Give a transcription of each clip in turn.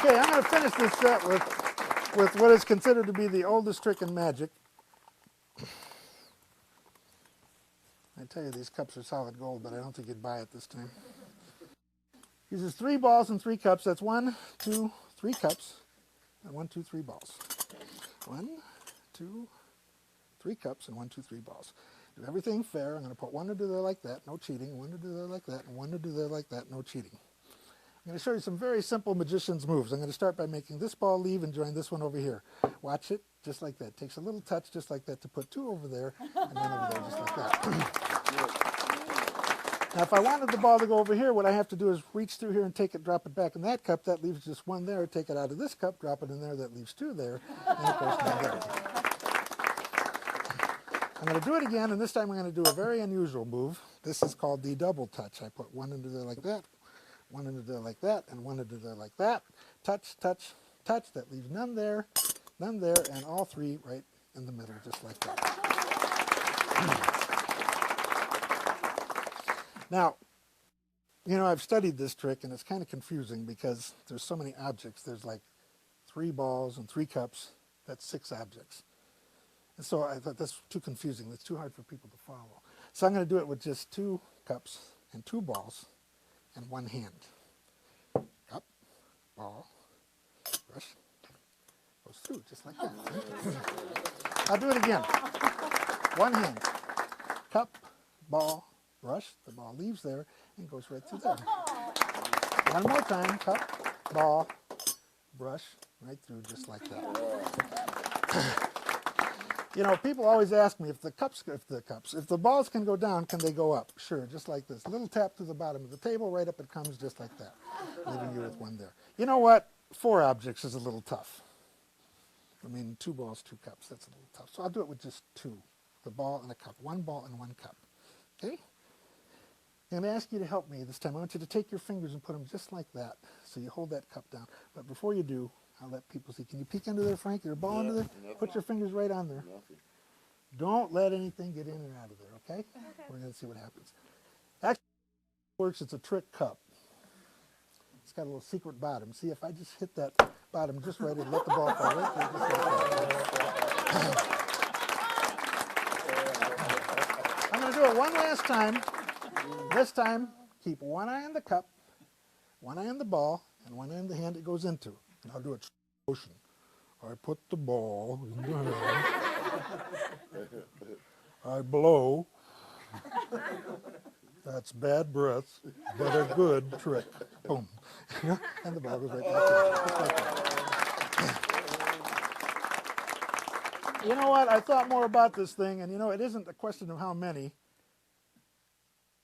Okay, I'm going to finish this set with what is considered to be the oldest trick in magic. I tell you, these cups are solid gold, but I don't think you'd buy it this time. Uses 3 balls and 3 cups. That's 1, 2, 3 cups, and 1, 2, 3 balls. 1, 2, 3 cups, and 1, 2, 3 balls. Do everything fair. I'm going to put 1 into there like that, no cheating. 1 into there like that, and 1 into there like that, no cheating. I'm going to show you some very simple magician's moves. I'm going to start by making this ball leave and join this one over here. Watch it, just like that. Takes a little touch, just like that, to put 2 over there, and then over there, just like that. Now, if I wanted the ball to go over here, what I have to do is reach through here and take it, drop it back in that cup. That leaves just 1 there. Take it out of this cup, drop it in there. That leaves 2 there, and of course, down there. I'm going to do it again, and this time I'm going to do a very unusual move. This is called the double touch. I put 1 into there like that, 1 into there like that, and 1 into there like that. Touch, touch, touch. That leaves none there, and all 3 right in the middle, just like that. Now, you know, I've studied this trick, and it's kind of confusing because there's so many objects. There's like 3 balls and 3 cups. That's 6 objects. And so I thought that's too confusing. That's too hard for people to follow. So I'm going to do it with just 2 cups and 2 balls and 1 hand. Cup, ball, brush, goes through just like that. I'll do it again. 1 hand. Cup, ball, brush. The ball leaves there and goes right through there. 1 more time. Cup, ball, brush, right through just like that. You know, people always ask me if the balls can go down, can they go up? Sure, just like this. A little tap to the bottom of the table, right up it comes just like that, leaving you with 1 there. You know what? 4 objects is a little tough. I mean, 2 balls, 2 cups, that's a little tough. So I'll do it with just 2, the ball and a cup. 1 ball and 1 cup, okay? I'm going to ask you to help me this time. I want you to take your fingers and put them just like that. So you hold that cup down. But before you do, I'll let people see. Can you peek under there, Frank? Is there a ball under there? Nothing. Put your fingers right on there. Nothing. Don't let anything get in or out of there, okay? We're going to see what happens. Actually, it works. It's a trick cup. It's got a little secret bottom. See, if I just hit that bottom just right and let the ball fall right there, just like that. I'm going to do it one last time. This time, keep 1 eye on the cup, 1 eye on the ball, and 1 eye on the hand it goes into. And I'll do it motion. I put the ball in the hand. I blow. That's bad breath, but a good trick. Boom. And the ball goes right back in. Just like that. You know what? I thought more about this thing, and you know, it isn't a question of how many.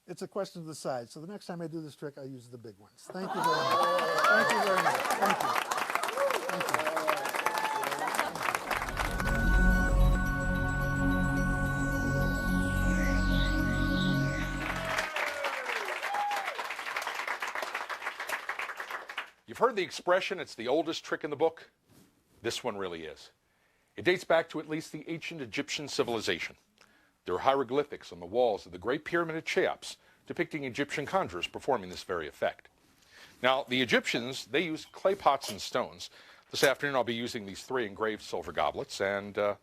It's a question of the size. So the next time I do this trick, I use the big ones. Thank you very much. Thank you very much. Thank you. Thank you. You've heard the expression, it's the oldest trick in the book. This one really is. It dates back to at least the ancient Egyptian civilization. There are hieroglyphics on the walls of the Great Pyramid at Cheops depicting Egyptian conjurers performing this very effect. Now, the Egyptians, they used clay pots and stones. This afternoon, I'll be using these 3 engraved silver goblets and a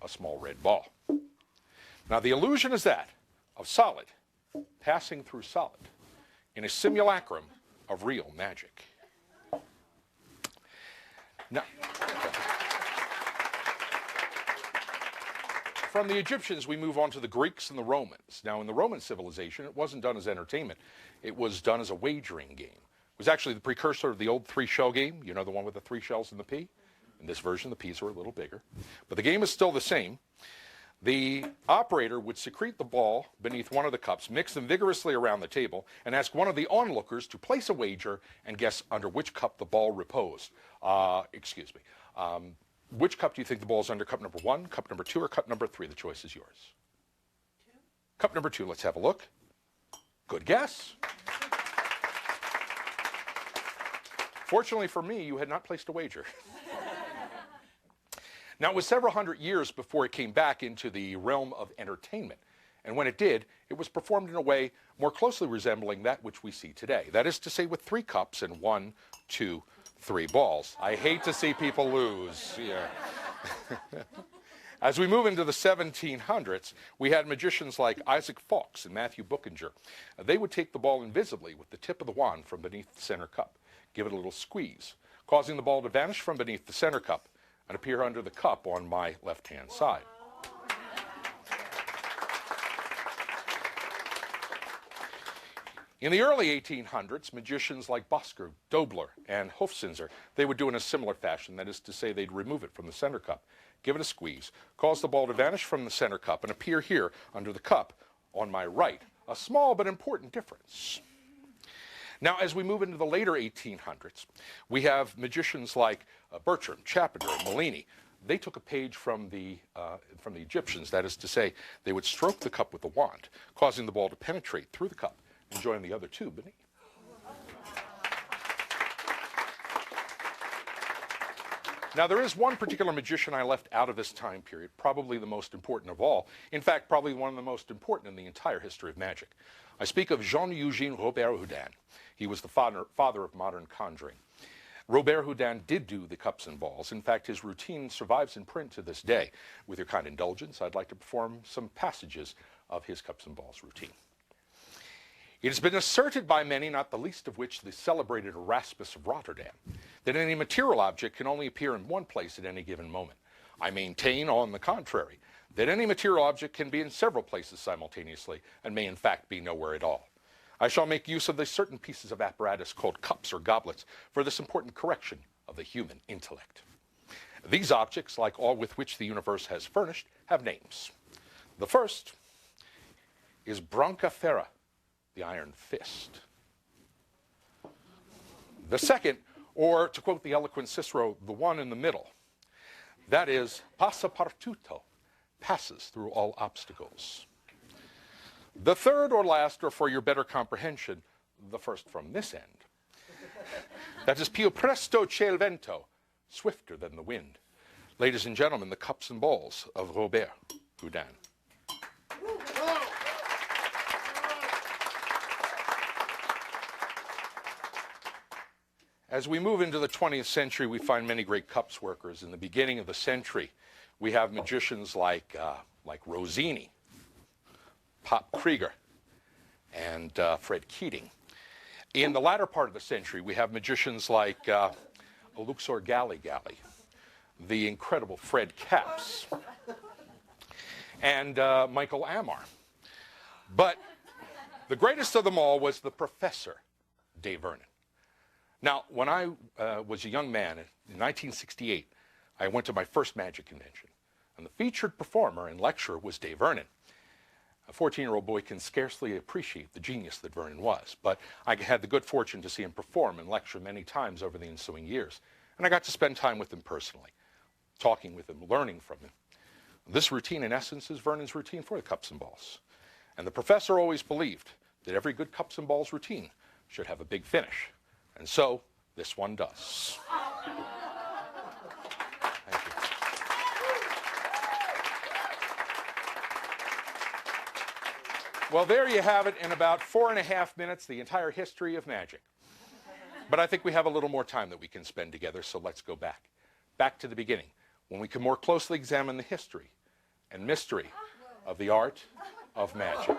small red ball. Now, the illusion is that of solid passing through solid in a simulacrum of real magic. Now, from the Egyptians, we move on to the Greeks and the Romans. Now, in the Roman civilization, it wasn't done as entertainment. It was done as a wagering game. It was actually the precursor of the old 3-shell game. You know, the one with the 3 shells in the pea? In this version, the peas are a little bigger. But the game is still the same. The operator would secrete the ball beneath one of the cups, mix them vigorously around the table, and ask one of the onlookers to place a wager and guess under which cup the ball reposed. Which cup do you think the ball is under? Cup number 1, cup number 2, or cup number 3? The choice is yours. 2. Cup number 2. Let's have a look. Good guess. Fortunately for me, you had not placed a wager. Now, it was several hundred years before it came back into the realm of entertainment. And when it did, it was performed in a way more closely resembling that which we see today. That is to say, with 3 cups and 1, 2, 3 balls. I hate to see people lose. Yeah. As we move into the 1700s, we had magicians like Isaac Fawkes and Matthew Bookinger. They would take the ball invisibly with the tip of the wand from beneath the center cup, give it a little squeeze, causing the ball to vanish from beneath the center cup and appear under the cup on my left-hand side. In the early 1800s, magicians like Bosker, Dobler, and Hofzinser, they would do it in a similar fashion. That is to say, they'd remove it from the center cup, give it a squeeze, cause the ball to vanish from the center cup and appear here under the cup on my right. A small but important difference. Now, as we move into the later 1800s, we have magicians like Bertram, Chapender, and Mellini. They took a page from the Egyptians. That is to say, they would stroke the cup with a wand, causing the ball to penetrate through the cup and join the other 2 beneath. Now, there is one particular magician I left out of this time period, probably the most important of all. In fact, probably one of the most important in the entire history of magic. I speak of Jean-Eugène Robert Houdin. He was the father of modern conjuring. Robert Houdin did do the cups and balls. In fact, his routine survives in print to this day. With your kind indulgence, I'd like to perform some passages of his cups and balls routine. It has been asserted by many, not the least of which the celebrated Erasmus of Rotterdam, that any material object can only appear in one place at any given moment. I maintain, on the contrary, that any material object can be in several places simultaneously and may in fact be nowhere at all. I shall make use of the certain pieces of apparatus called cups or goblets for this important correction of the human intellect. These objects, like all with which the universe has furnished, have names. The first is Branca Ferra, the iron fist. The second, or to quote the eloquent Cicero, the one in the middle, that is passapartutto, passes through all obstacles. The third or last, or for your better comprehension, the first from this end, that is più presto che il vento, swifter than the wind. Ladies and gentlemen, the cups and balls of Robert Houdin. As we move into the 20th century, we find many great cups workers. In the beginning of the century, we have magicians like Rossini, Pop Krieger, and Fred Keating. In the latter part of the century, we have magicians like Luxor Galli, the incredible Fred Capps, and Michael Amar. But the greatest of them all was the Professor Dave Vernon. Now, when I was a young man in 1968, I went to my first magic convention, and the featured performer and lecturer was Dave Vernon. A 14-year-old boy can scarcely appreciate the genius that Vernon was, but I had the good fortune to see him perform and lecture many times over the ensuing years, and I got to spend time with him personally, talking with him, learning from him. This routine, in essence, is Vernon's routine for the cups and balls. And the professor always believed that every good cups and balls routine should have a big finish. And so, this one does. Thank you. Well, there you have it, in about 4.5 minutes, the entire history of magic. But I think we have a little more time that we can spend together, so let's go back. Back to the beginning, when we can more closely examine the history and mystery of the art of magic.